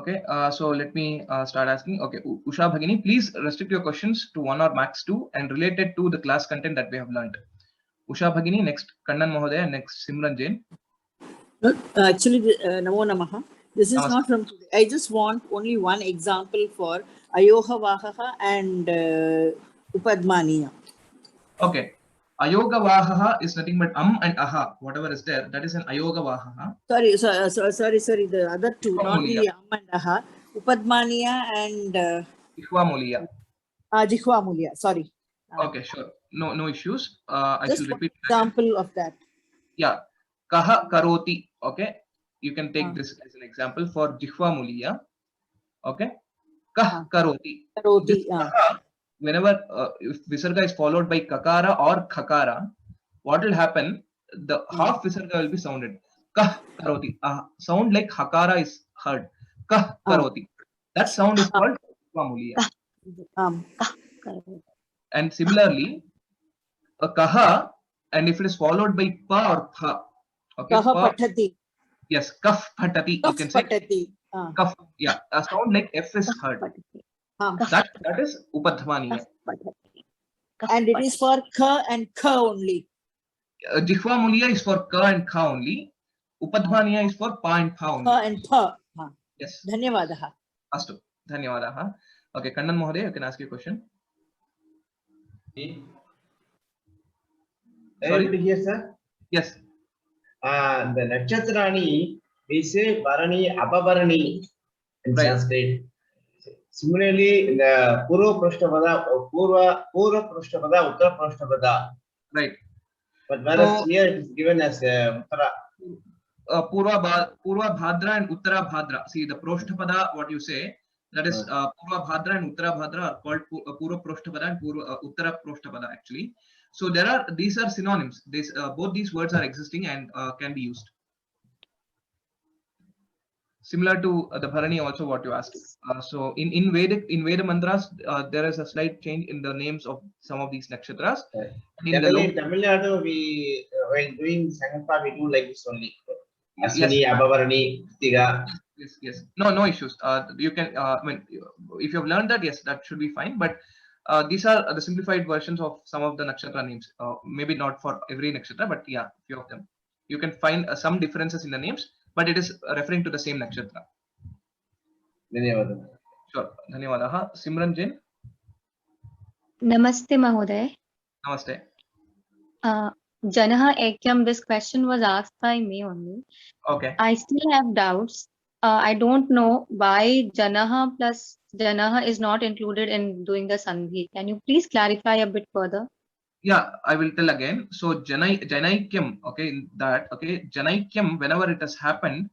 Okay, so let me start asking. Okay, Usha Bhagini, please restrict your questions to one or max two and related to the class content that we have learned. Usha Bhagini, next Kannan Mahodaya, next Simran Jain. Actually, Namo Namaha. This is Namaste. not from today. I just want only one example for Ayoha Vahaha and Upadmaniya. Okay, Ayoga Vahaha is nothing but and aha, whatever is there, that is an Ayoga Vahaha. Sorry. The other two, not the and aha. Upadmaniya and Jihvamuliya. Jihvamuliya. Sorry. Okay, sure. No issues. I Just shall one repeat. example of that. Yeah, Kaha Karoti. Okay, you can take this as an example for Jihvamuliya. Okay, Kah Karoti. Karoti. Whenever if visarga is followed by kakara or khakara, what will happen? The half visarga will be sounded. Kah karoti. Sound like hakara is heard. Kah karoti. That sound is called Jihvamuliya. And similarly, a kaha, and if it is followed by pa or pha, okay, Kaha Patati. Yes, kaf patati. You can say Patati. Kaf. Yeah, a sound like F is heard. That is Upadhmaniya. And it is for Ka and Ka only. Jihvamuliya is for Ka and Ka only. Upadhmaniya is for Pa and Pa only. Ka and Pa. Yes. Dhanyavadaha. Astu. Dhanyavadaha. Okay, Kannan Mahodaya, you can ask your question. Sorry to hear, sir. Yes. The Nakshatrani, we say Varani, Apavarani in Sanskrit. Similarly, the Purva Prashtapada, Purva Prashtapada, Uttara Prashtapada. Right. But whereas here it is given as Uttara. Purva Bhadra and Uttara Bhadra. See, the Prashtapada, what you say, that is Purva Bhadra and Uttara Bhadra are called Purva Prashtapada and Uttara Prashtapada actually. So these are synonyms. Both these words are existing and can be used. Similar to the Bharani also what you asked. So in Veda mantras, there is a slight change in the names of some of these nakshatras. Generally, in Tamil Nadu, when doing Sankalpa, we do like this only. Aswini, Abavarani, Tiga. Yes. No issues. You can, if you have learned that, yes, that should be fine. But these are the simplified versions of some of the nakshatra names. Maybe not for every nakshatra, but yeah, few of them. You can find some differences in the names, but it is referring to the same nakshatra. Dhanyavadaha. Sure. Dhanyavadaha. Simran Jain. Namaste, Mahoday. Namaste. Janaha Ekyam, this question was asked by me only. Okay. I still have doubts. I don't know why Janaha plus Janaha is not included in doing the Sandhi. Can you please clarify a bit further? Yeah, I will tell again. So Janaikyam, okay, in that, okay, Janaikyam, whenever it has happened,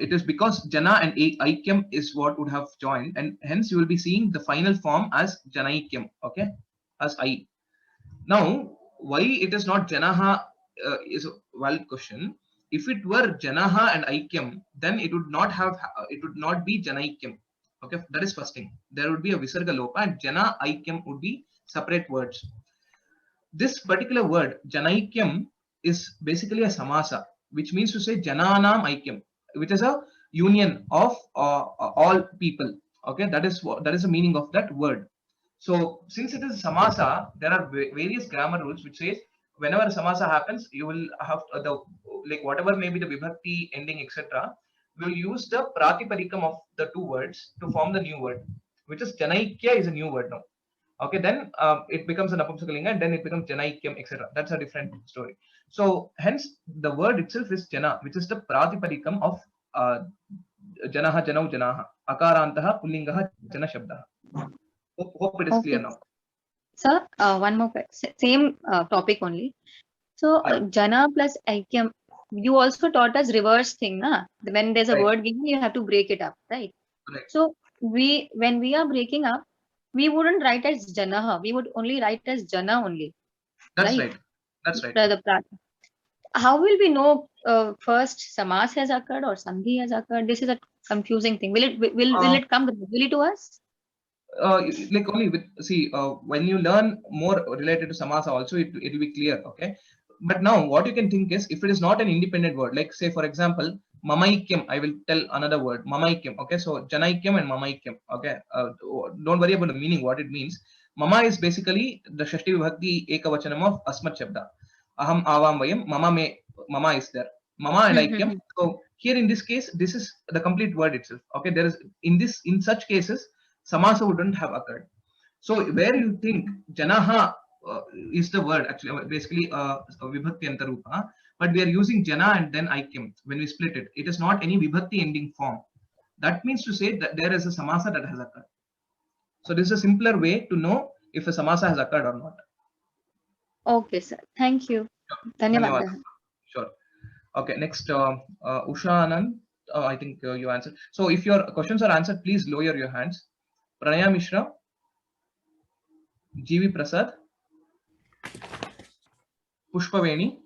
it is because Jana and Aikyam is what would have joined, and hence you will be seeing the final form as Janaikyam, okay, as I. Now, why it is not Janaha is a valid question. If it were Janaha and Aikyam, then it would not be Janaikyam. Okay, that is first thing. There would be a Visarga Lopa, and Jana Aikyam would be separate words. This particular word, Janaikyam, is basically a samasa, which means to say Jananam Aikyam, which is a union of all people. Okay, that is the meaning of that word. So since it is samasa, there are various grammar rules which says whenever samasa happens, you will have whatever may be the vibhakti ending, etc. We will use the pratipadikam of the two words to form the new word, which is Janaikya is a new word now. Okay, then it becomes an Napumsakalinga and then it becomes Janaikyam, etc. That's a different story. So hence the word itself is Jana, which is the pratipadikam of Janaha, Janau, Janaha, Akarantaha, Pullingaha, Jana Shabdaha. Hope it is clear now. Sir, one more question. Same topic only. So Jana plus Aikyam, you also taught us reverse thing, na? When there's a word given, you have to break it up, right? So when we are breaking up, we wouldn't write as Janaha. We would only write as Jana only. That's right. That's right. How will we know first Samas has occurred or Sandhi has occurred? This is a confusing thing. Will it come gradually to us? When you learn more related to Samasa also, it will be clear. Okay. But now what you can think is, if it is not an independent word, like say for example, Mamaikyam, I will tell another word. Mamaikyam. Okay, so Janaikyam and Mamaikyam. Okay, don't worry about the meaning, what it means. Mama is basically the Shashti Vibhakti Ekavachanam of Asmat Shabda. Aham avam vayam. Mama is there. Mama and Aikyam. So here in this case, this is the complete word itself. Okay, there is in such cases, samasa wouldn't have occurred. So where you think Janaha is the word, actually basically Vibhakti Antarupa, but we are using Jana and then Aikyam when we split it. It is not any Vibhakti ending form. That means to say that there is a samasa that has occurred. So this is a simpler way to know if a samasa has occurred or not. Okay, sir. Thank you. Dhanyawad. Sure. Okay, next, Usha Anand, I think you answered. So if your questions are answered, please lower your hands. Pranaya Mishra, GV Prasad, Pushpaveni.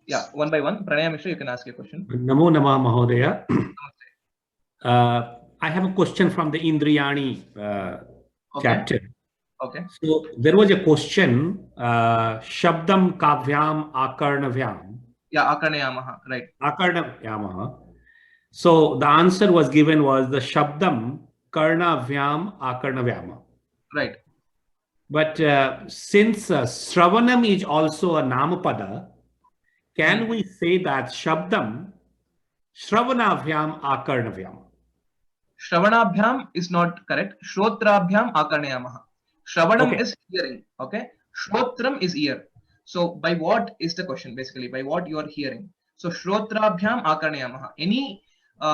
Yeah, one by one. Pranaya Mishra, you can ask your question. Namo Namah Mahodaya. I have a question from the Indriyani chapter. Okay. So there was a question, Shabdam Kavyam Akarnavyam. Yeah, Akarnayamaha, right. Akarnayamaha. So the answer was given was the Shabdam Karnavyam Akarnavyama. Right. But since Sravanam is also a Namapada, can we say that Shabdam Shravanavyam Akarnavyam? Shravanabhyam is not correct. Shrotrabhyam Akarnayamaha. Shravanam is hearing. Okay. Shrotram is ear. So by what is the question basically? By what you are hearing? So Shrotrabhyam Akarnayamaha. Any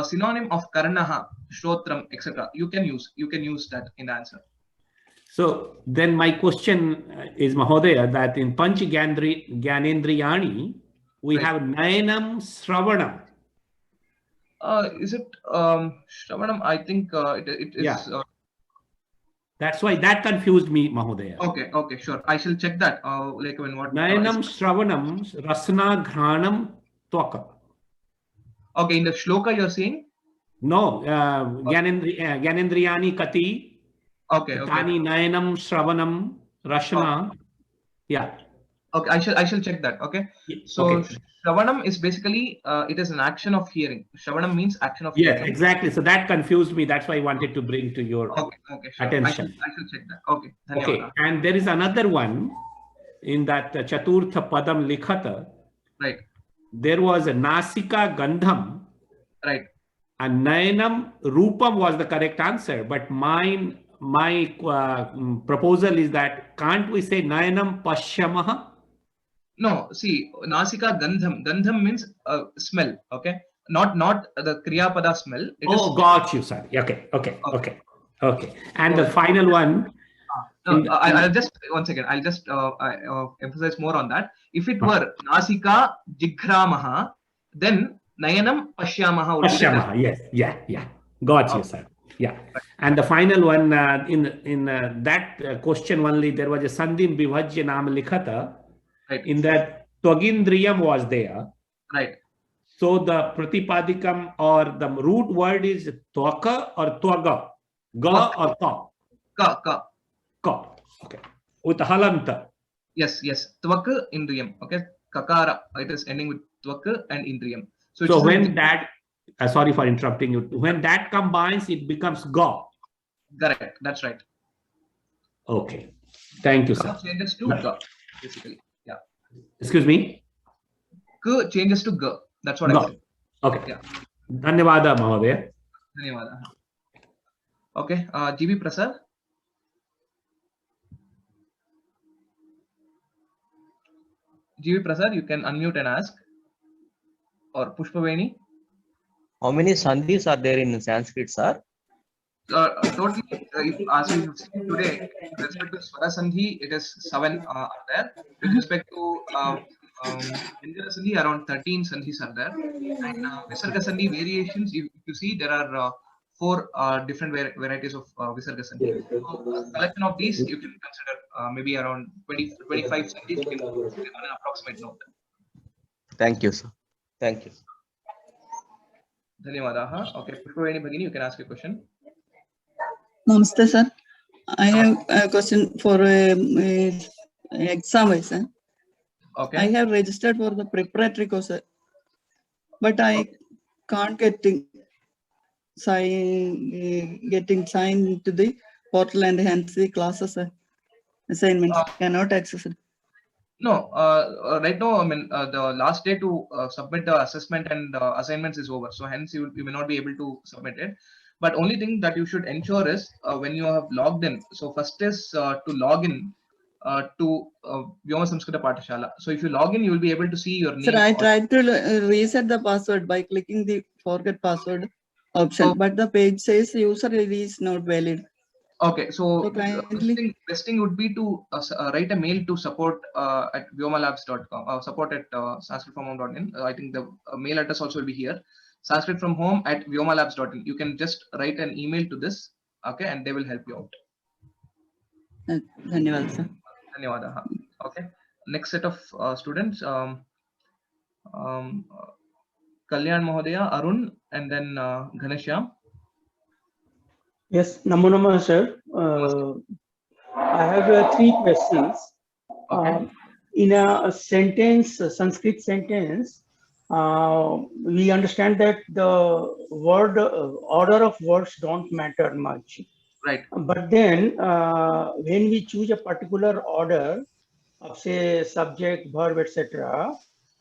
synonym of Karnaha, Shrotram, etc. You can use that in the answer. So then my question is, Mahodaya, that in Panch Gyanendriyani, we have Nayanam Sravanam. Is it Shravanam? I think it is. Yeah. That's why that confused me, Mahodaya. Okay, sure. I shall check that. Like when what? Nayanam Sravanam Rasna Ghranam Twaka. Okay, in the shloka you're saying? No, Gyanendriyani Kati. Okay. Tani Nayanam Sravanam Rashna. Yeah. Okay, I shall check that. Okay. So Shravanam is basically it is an action of hearing. Shravanam means action of hearing. Yes, exactly. So that confused me. That's why I wanted to bring to your sure. attention. I shall check that. Okay. Okay. And there is another one in that Chaturtha Padam Likhata. Right. There was a Nasika Gandham. Right. And Nayanam Rupam was the correct answer. But my proposal is that can't we say Nayanam Pashyamaha? No, see, Nasika Gandham. Gandham means smell. Okay, not the Kriya Pada smell. Got you, sorry. Okay. And the final one. I'll just one second. I'll just emphasize more on that. If it were Nasika Jigramaha, then Nayanam Pashyamaha would be the correct. Yes, yeah. Got you, sir. Yeah. And the final one in that question only, there was a Sandhim Bivajya Nam Likhata. Right. In that Twagindriyam was there. Right. So the Pratipadikam or the root word is Twaka or Twaga? Ga or Ka? Ka. Okay. With Halanta. Yes. Tvaka Indriyam. Okay. Kakara. It is ending with Tvaka and Indriyam. So when that, sorry for interrupting you. When that combines, it becomes Ga. Correct. That's right. Okay. Thank you, sir. Ka changes to Ga, basically. Yeah. Excuse me? K changes to G. That's what I said. Okay. Yeah. Dhanyawada, Mahodaya. Dhanyawada. Okay. GB Prasad. GB Prasad, you can unmute and ask. Or Pushpaveni. How many sandhis are there in Sanskrit, sir? Totally, as we have seen today, with respect to Swara Sandhi, it is 7 are there. With respect to Indira Sandhi, around 13 Sandhis are there. And Visarga Sandhi variations, if you see, there are 4 different varieties of Visarga Sandhi. So, a collection of these, you can consider maybe around 20-25 Sandhis, you can give an approximate note. Thank you, sir. Thank you. Dhanyawadaha. Okay, Pushpaveni Bhagini, you can ask a question. Namaste, sir. I have a question for exam, sir. Okay. I have registered for the preparatory course, but I can't getting signed to the portal and hence the classes assignments cannot access it. No, right now, I mean, the last day to submit the assessment and assignments is over. So hence you may not be able to submit it. But only thing that you should ensure is when you have logged in. So first is to log in to Vyoma Samskrita Pathashala. So if you log in, you will be able to see your name. Sir, I tried to reset the password by clicking the forget password option, but the page says user ID is not valid. Okay, so kindly best thing would be to write a mail to support at vyomalabs.com, support at sanskritfromhome.in. I think the mail address also will be here, sanskritfromhome@vyomalabs.in. You can just write an email to this, okay, and they will help you out. Dhanyawad, sir. Dhanyawad. Okay, next set of students, Kalyan Mahodaya, Arun, and then Ghaneshyam. Yes, Namo Namah, sir. I have 3 questions. Okay. In a sentence, a Sanskrit sentence, we understand that the word order of words don't matter much. Right. But then when we choose a particular order of, say, subject, verb, etc.,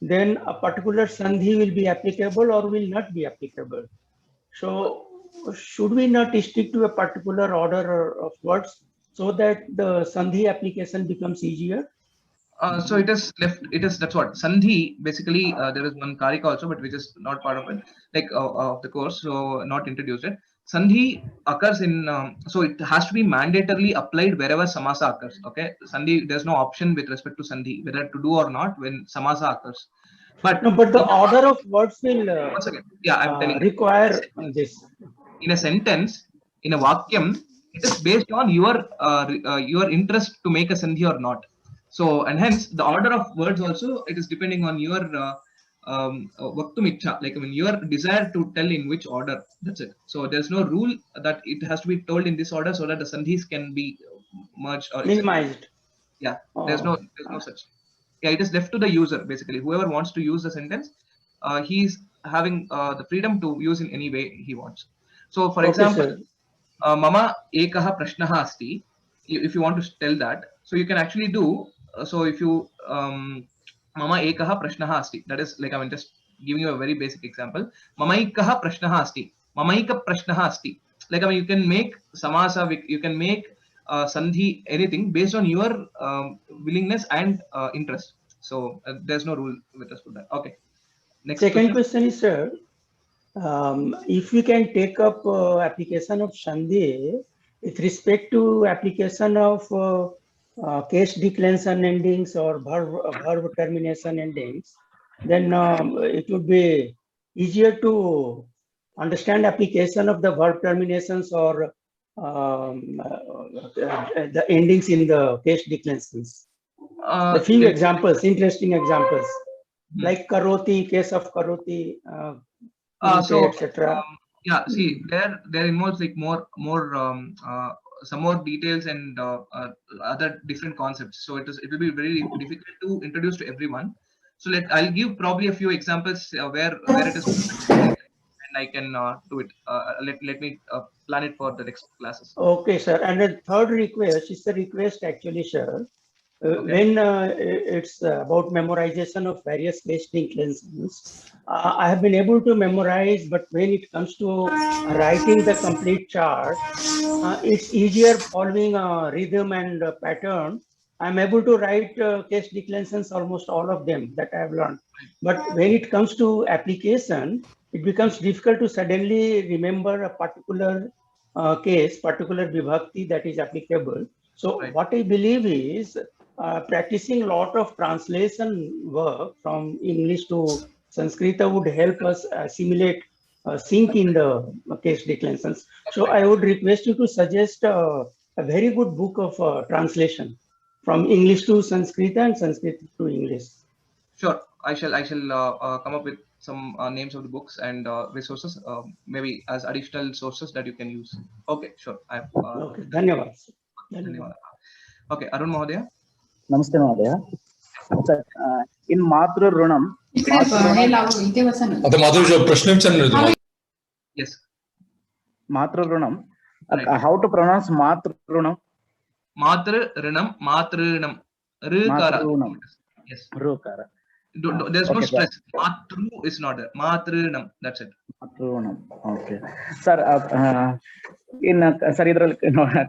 then a particular sandhi will be applicable or will not be applicable. So should we not stick to a particular order of words so that the sandhi application becomes easier? So it is left. That's what sandhi. Basically, there is one karika also, but which is not part of it, like of the course. So not introduced it. Sandhi occurs in. So it has to be mandatorily applied wherever samasa occurs. Okay, sandhi. There's no option with respect to sandhi whether to do or not when samasa occurs. But no, but the order of words will once again, yeah, I'm telling require this. In a sentence, in a vakyam, it is based on your interest to make a sandhi or not. So, and hence the order of words also, it is depending on your vaktum ichha, like I mean your desire to tell in which order. That's it. So there's no rule that it has to be told in this order so that the sandhis can be merged or minimized. Yeah, there's no such. Yeah, it is left to the user basically. Whoever wants to use the sentence, he's having the freedom to use in any way he wants. So, for example, mama ekaha prashnaha asti. If you want to tell that, so you can actually do. So if you mama ekaha prashnaha asti, that is like I mean just giving you a very basic example. Mamaikaha prashnaha asti. Mamaika prashnaha asti. Like I mean you can make samasa, you can make sandhi, anything based on your willingness and interest. So there's no rule with respect to that. Okay. Next Second question is, sir, if we can take up application of sandhi with respect to application of case declension endings or verb termination endings, then it would be easier to understand application of the verb terminations or the endings in the case declensions. A few examples, interesting examples, like karoti, case of karoti, etc. Yeah, see, there involves like more some more details and other different concepts. So it will be very difficult to introduce to everyone. So I'll give probably a few examples where it is, and I can do it. Let me plan it for the next classes. Okay, sir. And the third request is the request actually, sir. When it's about memorization of various case declensions, I have been able to memorize, but when it comes to writing the complete chart, it's easier following a rhythm and a pattern. I'm able to write case declensions, almost all of them that I have learned. But when it comes to application, it becomes difficult to suddenly remember a particular case, particular vibhakti that is applicable. So what I believe is practicing a lot of translation work from English to Sanskrit would help us assimilate, sink in the case declensions. So I would request you to suggest a very good book of translation from English to Sanskrit and Sanskrit to English. Sure, I shall come up with some names of the books and resources, maybe as additional sources that you can use. Okay, sure. Okay, dhanyawad. Okay, Arun Mahodaya. Namaste, Mahodaya. in Matra Runam. आता माधुरी जो प्रश्न विचारणार तुम्हाला. Yes. Matra Runam. Right. How to pronounce Matra Runam? Matra Rinam, Matrinam. Rukara. Matrunam. Yes. Rukara. There's no Okay, stress. Matru is not there. Matrinam. That's it. Matrunam. Okay. Sir, sir ಇದ್ರಲ್ಲಿ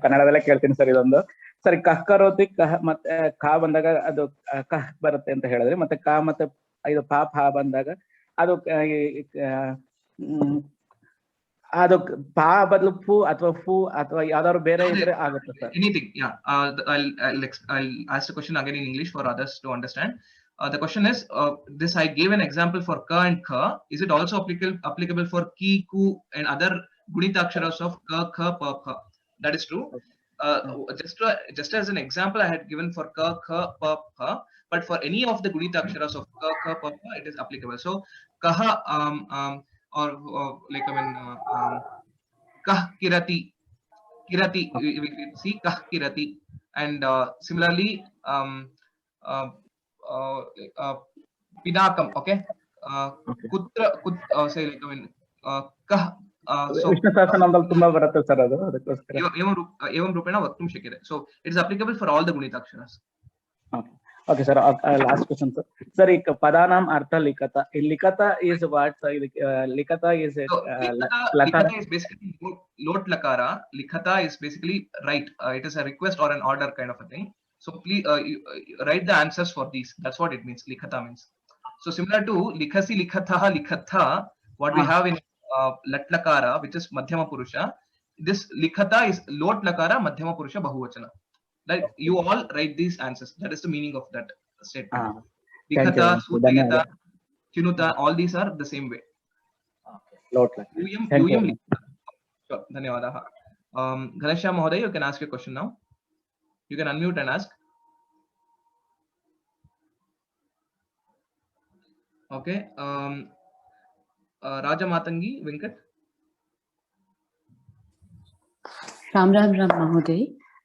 ಕನ್ನಡದಲ್ಲೇ ಕೇಳ್ತೀನಿ sir ಇದೊಂದು. ಸರಿ ಕಹ್ಕರೋತಿ ಕಹ ಮತ್ತೆ ಖಾ ಬಂದಾಗ ಅದು ಕಹ್ ಬರುತ್ತೆ ಅಂತ ಹೇಳಿದ್ರಿ, ಮತ್ತೆ ಕಾ ಮತ್ತೆ ಇದು ಪಾ ಫಾ ಬಂದಾಗ ಅದು ಅದು ಪಾ ಬದಲು ಫು ಅಥವಾ ಫು ಅಥವಾ ಯಾವ್ದಾದ್ರು ಬೇರೆ ಇದ್ರೆ ಆಗುತ್ತೆ sir? Anything, yeah. I'll ask the question again in English for others to understand. The question is, this I gave an example for ka and kha. Is it also applicable for ki, ku, and other gunitaksharas of ka, kha, pa, pha? That is true. Just as an example, I had given for ka, kha, pa, pha. But for any of the gunitaksharas of ka, kha, pa, pha, it is applicable. So kaha or like I mean kah kirati, kirati. We see kah kirati, and similarly pinakam. Okay. Kutra say like I mean kah. So Vishnu ಸಹಸ್ರನಾಮದಲ್ಲಿ ತುಂಬಾ ಬರುತ್ತೆ sir ಅದು, ಅದಕ್ಕೋಸ್ಕರ. evam rupena vaktum shakire. So it is applicable for all the gunitaksharas. Okay sir, last question sir. Sir, padanam artha likata. Likata is what? Likata is likata is basically lot lakara. Likata is basically write. It is a request or an order kind of a thing. So please write the answers for these. That's what it means. Likata means. So similar to likhasi, likhatha, likhatha, what we have in lat lakara, which is madhyama purusha. This likhata is lot lakara, madhyama purusha, bahuvachana. Like you all write these answers. That is the meaning of that statement. Likhata, sutayata, chinuta, all these are the same way. Lot lakara. Sure. Dhanyawadaha. Ghanesha Mahoday, you can ask your question now. You can unmute and ask. Okay. Raja Matangi, Venkat. Ram Mahoday.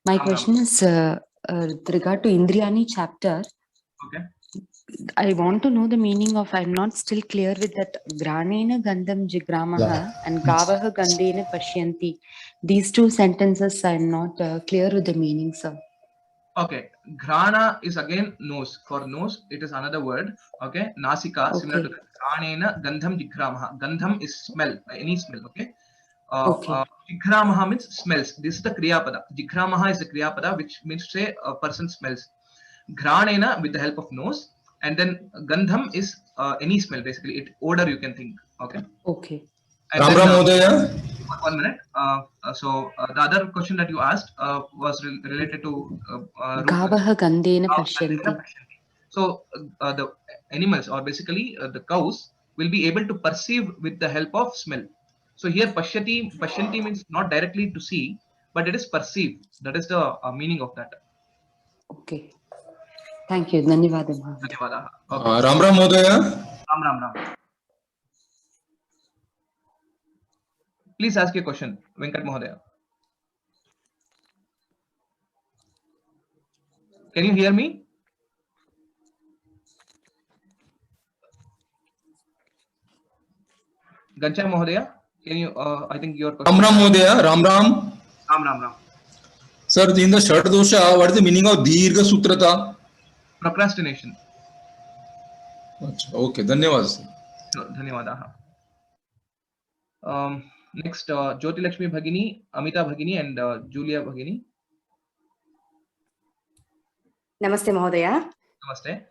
My question is with regard to Indriyani chapter. Okay. I want to know the meaning of, I'm not still clear with that Granena Gandham Jigramaha and Gavaha Gandhena Pashyanti. These two sentences I'm not clear with the meaning, sir. Okay. Grana is again nose. For nose, it is another word. Okay. Nasika, similar to that. Granena Gandham Jigramaha. Gandham is smell, any smell. Okay. Jigramaha means smells. This is the Kriyapada. Jigramaha is the Kriyapada, which means to say a person smells. Granena with the help of nose, and then Gandham is any smell, basically. It odor you can think. Okay. Okay. Ram Modaya. 1 minute. So the other question that you asked was related to Gavaha Gandhena Pashyanti. So the animals, or basically the cows, will be able to perceive with the help of smell. So here Pashyanti means not directly to see, but it is perceive. That is the meaning of that. Okay. Thank you. Dhanyawada. Okay. Ram Modaya. Ram. Please ask your question, Venkat Mahodaya. Can you hear me? Gancha Mahodaya, can you? I think your question. Ram Modaya. Ram. Ram. Sir, in the Shad dosha, what is the meaning of Dirgha Sutrata? Procrastination. Okay, dhanyawad. Dhanyawadaha. Next, Jyoti Lakshmi Bhagini, Amita Bhagini, and Julia Bhagini. Namaste Mahodaya. Namaste.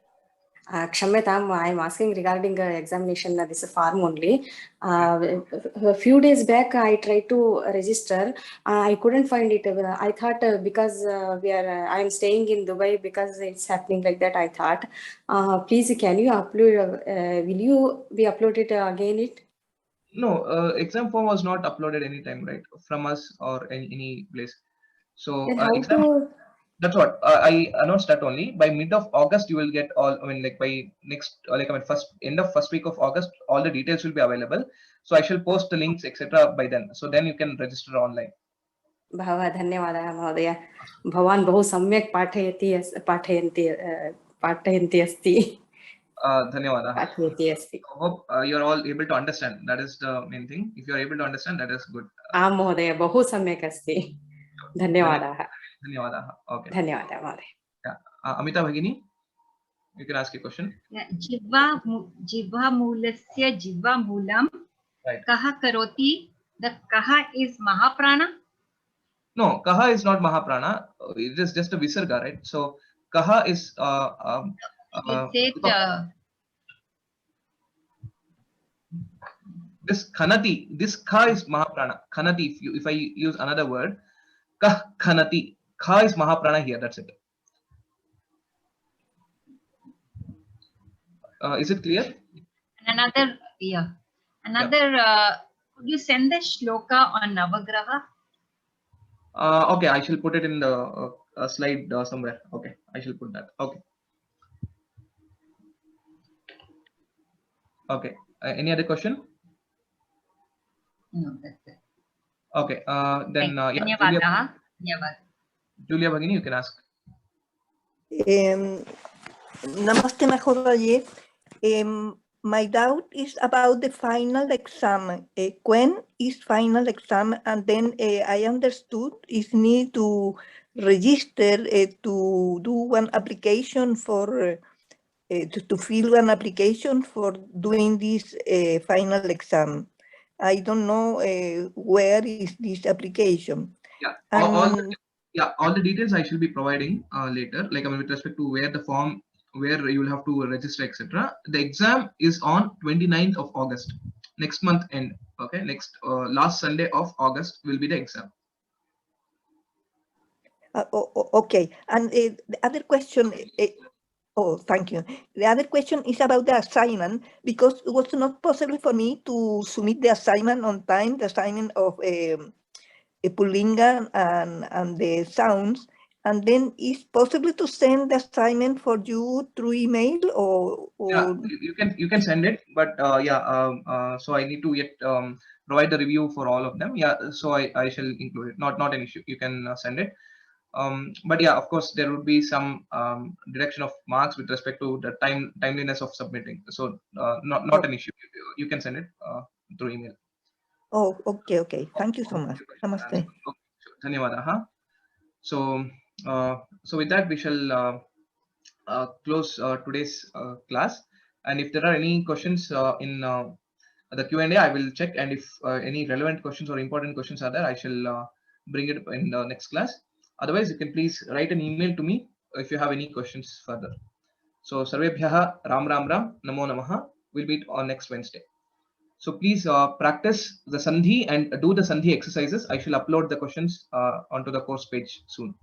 Kshamyatam, I am asking regarding examination. This is farm only. A few days back, I tried to register. I couldn't find it. I thought because I am staying in Dubai, because it's happening like that. I thought, please, can you upload? Will you be uploaded again? It? No, exam form was not uploaded anytime, right, from us or any place. So that's what I announced that only by mid of August you will get all. I mean, like by next, end of first week of August, all the details will be available. So I shall post the links, etc. by then. So then you can register online. Bhava dhanyawadaः Mahodaya. Bhavan बहु सम्यक् पाठयन्ति अस्ति. Dhanyavadah. पाठयति अस्ति। Hope you are all able to understand. That is the main thing. If you are able to understand, that is good. आं महोदय, बहु सम्यक् अस्ति। धन्यवादाः। धन्यवादाः. Okay. धन्यवादः महोदय। Amita Bhagini, you can ask a question. जिह्वामूलस्य जिह्वामूलं कः करोति? The kaha is Mahaprana? No, kaha is not Mahaprana. It is just a visarga, right? So kaha is this khanati. This kha is Mahaprana. Khanati. If I use another word, kah khanati. Kha is Mahaprana here. That's it. Is it clear? Another, yeah. Another. Could you send the shloka on Navagraha? Okay, I shall put it in the slide somewhere. Okay, I shall put that. Okay. Okay. Any other question? No, that's it. Okay. Then Julia Bhagini, you can ask. Namaste, Mahodaye. My doubt is about the final exam. When is final exam? And then I understood is need to register to do one application for to fill an application for doing this final exam. I don't know where is this application. Yeah, all the details I shall be providing later. Like with respect to where the form, where you will have to register, etc. The exam is on 29th of August, next month end. Okay, next last Sunday of August will be the exam. Okay, and the other question. Oh, thank you. The other question is about the assignment, because it was not possible for me to submit the assignment on time. The assignment of Pullinga and the sounds. And then is possible to send the assignment for you through email or yeah, you can send it, but so I need to yet provide the review for all of them. Yeah, so I shall include it. Not an issue. You can send it. But yeah, of course there would be some deduction of marks with respect to the timeliness of submitting. So not an issue. You can send it through email. Oh, okay. Thank you so much. Namaste. Okay, sure. Dhanyavadah. So with that, we shall close today's class. And if there are any questions in the Q&A, I will check. And if any relevant questions or important questions are there, I shall bring it in the next class. Otherwise, you can please write an email to me if you have any questions further. So, Sarvebhyaha Ram Ram Ram Namo Namaha. We'll meet on next Wednesday. So please practice the Sandhi and do the Sandhi exercises. I shall upload the questions onto the course page soon.